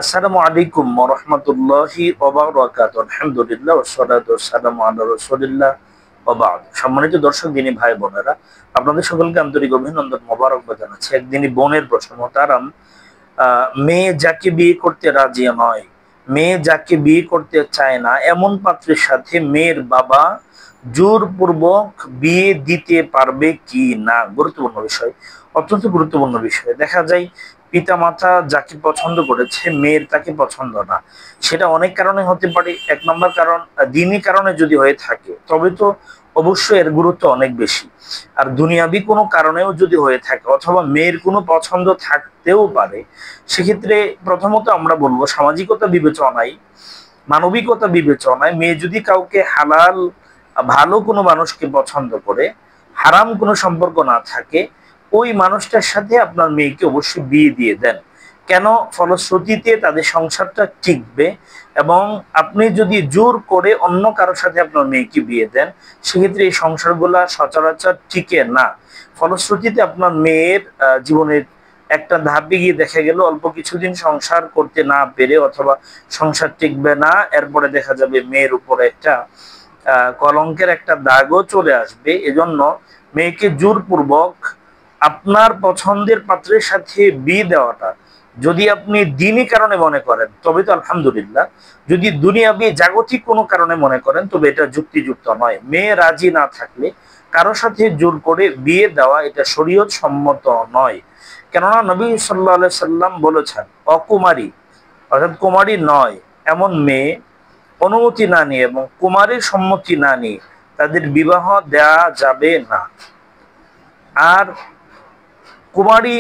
আসসালামু আলাইকুম ওয়া রাহমাতুল্লাহি ওয়া বারাকাতুহু। আলহামদুলিল্লাহ ওয়াসসালাতু ওয়াসসালামু আলা রাসূলিল্লাহ ওয়া বা'দ। সম্মানিত দর্শক দিনী ভাই বোনেরা, আপনাদের সকলকে আন্তরিক অভিনন্দন, মোবারকবাদ জানাচ্ছি। একদিনই বোনের প্রশ্ন মোহতারাম, মেয়ে যাকে বিয়ে করতে রাজি নয়, মেয়ে যাকে বিয়ে করতে চায় না, এমন পাত্রের সাথে মেয়ের বাবা জোরপূর্বক বিয়ে দিতে পারবে কি না? গুরুত্বপূর্ণ বিষয়, অত্যন্ত গুরুত্বপূর্ণ বিষয়। দেখা যায় পিতামাতা যাকে পছন্দ করেছে, মেয়ের তাকে পছন্দ না। সেটা অনেক কারণে হতে পারে। এক নম্বর কারণ, দিনই কারণে যদি হয়ে থাকে তবে তো অবশ্যই এর গুরুত্ব অনেক বেশি। আর দুনিয়াবি কোনো কারণেও যদি হয়ে থাকে অথবা মেয়ের কোনো পছন্দ থাকতেও পারে, সেক্ষেত্রে প্রথমত আমরা বলবো সামাজিকতা বিবেচনায়, মানবিকতা বিবেচনায় মেয়ে যদি কাউকে হালাল ভালো কোনো মানুষকে পছন্দ করে, হারাম কোনো সম্পর্ক না থাকে, ওই মানুষটার সাথে আপনার মেয়েকে অবশ্যই বিয়ে দিয়ে দেন। কেন? ফলশ্রুতিতে তাদের সংসারটা টিকবে। এবং আপনি যদি জোর করে অন্য কারোর সাথে আপনার মেয়েকে বিয়ে দেন, সেক্ষেত্রে এই সংসারগুলা সচরাচর টিকে না। ফলশ্রুতিতে আপনার মেয়ের জীবনের একটা ধাপে গিয়ে দেখা গেল অল্প কিছুদিন সংসার করতে না পেরে অথবা সংসার টিকবে না, এরপরে দেখা যাবে মেয়ের উপরে একটা কলঙ্কের একটা দাগও চলে আসবে। এজন্য মেয়েকে জোরপূর্বক আপনার পছন্দের পাত্রের সাথে বিয়ে দেওয়াটা যদি আপনি দিনই কারণে মনে করেন তবে তো আলহামদুলিল্লাহ, যদি দুনিয়াবি জাগতিক কোনো কারণে মনে করেন তবে এটা যুক্তিযুক্ত নয়। মেয়ে রাজি না থাকলে কারোর সাথে জোর করে বিয়ে দেওয়া এটা শরীয়ত সম্মত নয়। কেননা নবী সাল্লাল্লাহু আলাইহি সাল্লাম বলেছেন, অকুমারী অর্থাৎ কুমারী নয় এমন মেয়ে অনুমতি না নিয়ে এবং কুমারীর সম্মতি না নিয়ে তাদের বিবাহ দেয়া যাবে না। আর কুমারী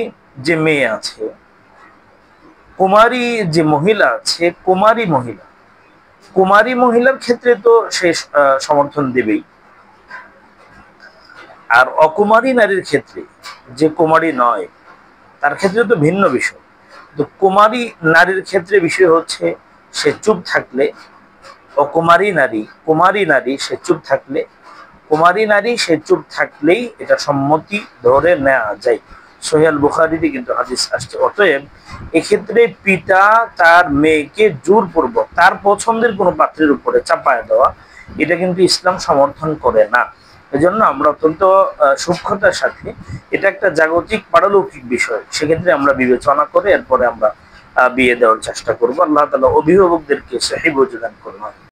যে মেয়ে আছে, কুমারী যে মহিলা আছে, কুমারী মহিলার ক্ষেত্রে তো সে সমর্থন দেবেই। আর অকুমারী নারীর ক্ষেত্রে, যে কুমারী নয় তার ক্ষেত্রে তো ভিন্ন বিষয়। তো কুমারী নারীর ক্ষেত্রে বিষয় হচ্ছে সে চুপ থাকলে, কুমারী নারী সে চুপ থাকলে, সে চুপ থাকলেই এটা সম্মতি ধরে নেওয়া যায়। সহিহ আল বুখারীতে কিন্তু হাদিস আসছে। অতএব এক্ষেত্রে পিতা তার মেয়েকে জোরপূর্বক তার পছন্দের কোনো পাত্রের উপরে চাপায় দেওয়া, এটা কিন্তু ইসলাম সমর্থন করে না। এজন্য আমরা অত্যন্ত সূক্ষ্মতার সাথে, এটা একটা জাগতিক পারলৌকিক বিষয়, সেক্ষেত্রে আমরা বিবেচনা করে এরপরে আমরা বিয়ে দেওয়ার চেষ্টা করবো। আল্লাহ তাআলা অভিভাবকদেরকে সহিহ বুঝ দান করুন।